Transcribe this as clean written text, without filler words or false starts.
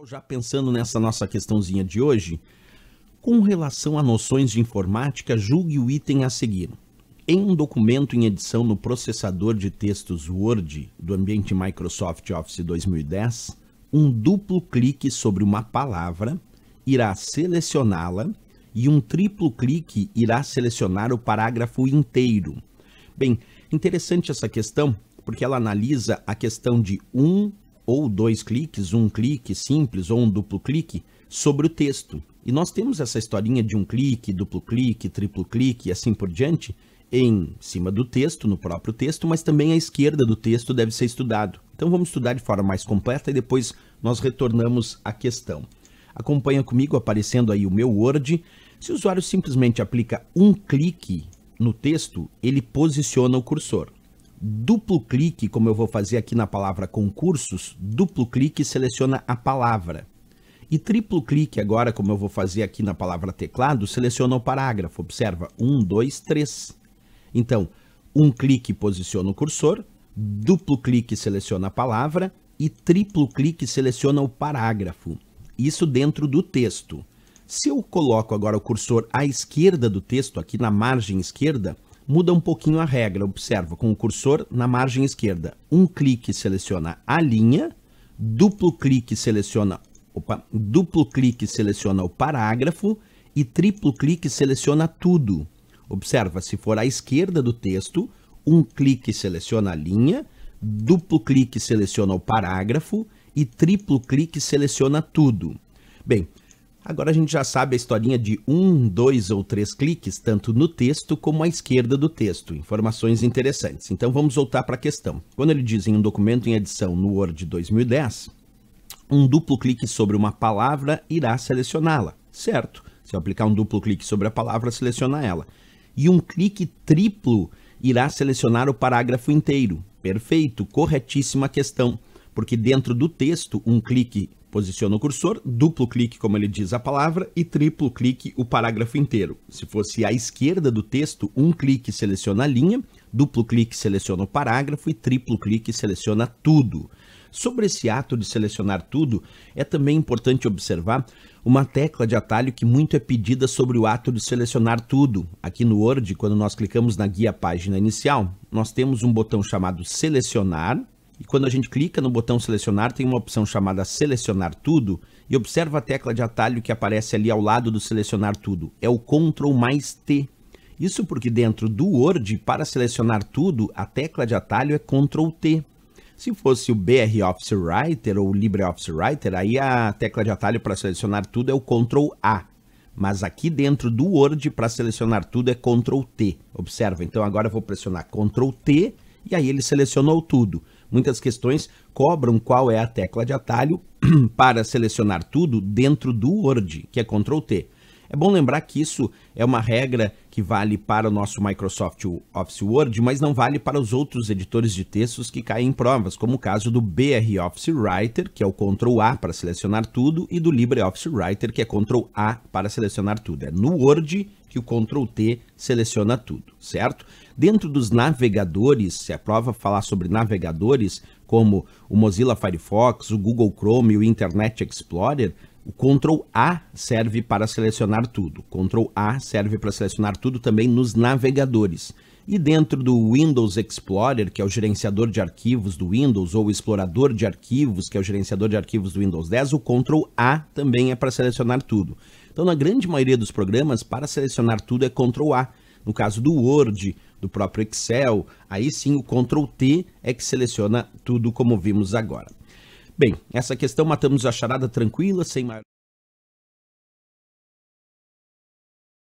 Já pensando nessa nossa questãozinha de hoje, com relação a noções de informática, julgue o item a seguir. Em um documento em edição no processador de textos Word do ambiente Microsoft Office 2010, um duplo clique sobre uma palavra irá selecioná-la e um triplo clique irá selecionar o parágrafo inteiro. Bem, interessante essa questão, porque ela analisa a questão de um ou dois cliques, um clique simples ou um duplo clique sobre o texto. E nós temos essa historinha de um clique, duplo clique, triplo clique e assim por diante em cima do texto, no próprio texto, mas também a esquerda do texto deve ser estudado. Então vamos estudar de forma mais completa e depois nós retornamos à questão. Acompanha comigo aparecendo aí o meu Word. Se o usuário simplesmente aplica um clique no texto, ele posiciona o cursor. Duplo clique, como eu vou fazer aqui na palavra concursos, duplo clique seleciona a palavra. E triplo clique agora, como eu vou fazer aqui na palavra teclado, seleciona o parágrafo. Observa, 1, 2, 3. Então, um clique posiciona o cursor, duplo clique seleciona a palavra e triplo clique seleciona o parágrafo. Isso dentro do texto. Se eu coloco agora o cursor à esquerda do texto, aqui na margem esquerda, muda um pouquinho a regra. Observa, com o cursor na margem esquerda, um clique seleciona a linha, duplo clique seleciona o parágrafo e triplo clique seleciona tudo. Observa, se for à esquerda do texto, um clique seleciona a linha, duplo clique seleciona o parágrafo e triplo clique seleciona tudo. Bem, agora a gente já sabe a historinha de 1, 2 ou 3 cliques, tanto no texto como à esquerda do texto. Informações interessantes. Então vamos voltar para a questão. Quando ele diz em um documento em edição no Word 2010, um duplo clique sobre uma palavra irá selecioná-la, certo? Se eu aplicar um duplo clique sobre a palavra, seleciona ela. E um clique triplo irá selecionar o parágrafo inteiro. Perfeito, corretíssima questão, porque dentro do texto, um clique posiciona o cursor, duplo clique, como ele diz a palavra, e triplo clique o parágrafo inteiro. Se fosse à esquerda do texto, um clique seleciona a linha, duplo clique seleciona o parágrafo e triplo clique seleciona tudo. Sobre esse ato de selecionar tudo, é também importante observar uma tecla de atalho que muito é pedida sobre o ato de selecionar tudo. Aqui no Word, quando nós clicamos na guia página inicial, nós temos um botão chamado selecionar, e quando a gente clica no botão selecionar, tem uma opção chamada selecionar tudo, e observa a tecla de atalho que aparece ali ao lado do selecionar tudo. É o Ctrl mais T. Isso porque dentro do Word, para selecionar tudo, a tecla de atalho é Ctrl T. Se fosse o BR Office Writer ou o LibreOffice Writer, aí a tecla de atalho para selecionar tudo é o Ctrl A. Mas aqui dentro do Word, para selecionar tudo é Ctrl T. Observa, então agora eu vou pressionar Ctrl T e aí ele selecionou tudo. Muitas questões cobram qual é a tecla de atalho para selecionar tudo dentro do Word, que é Ctrl T. É bom lembrar que isso é uma regra que vale para o nosso Microsoft Office Word, mas não vale para os outros editores de textos que caem em provas, como o caso do BR Office Writer, que é o Ctrl A para selecionar tudo, e do LibreOffice Writer, que é Ctrl A para selecionar tudo. É no Word que o Ctrl T seleciona tudo, certo? Dentro dos navegadores, se a prova falar sobre navegadores, como o Mozilla Firefox, o Google Chrome e o Internet Explorer, o Ctrl A serve para selecionar tudo. Ctrl A serve para selecionar tudo também nos navegadores. E dentro do Windows Explorer, que é o gerenciador de arquivos do Windows, ou o explorador de arquivos, que é o gerenciador de arquivos do Windows 10, o Ctrl A também é para selecionar tudo. Então, na grande maioria dos programas, para selecionar tudo é Ctrl A. No caso do Word, do próprio Excel, aí sim o Ctrl T é que seleciona tudo como vimos agora. Bem, essa questão matamos a charada tranquila, sem maior...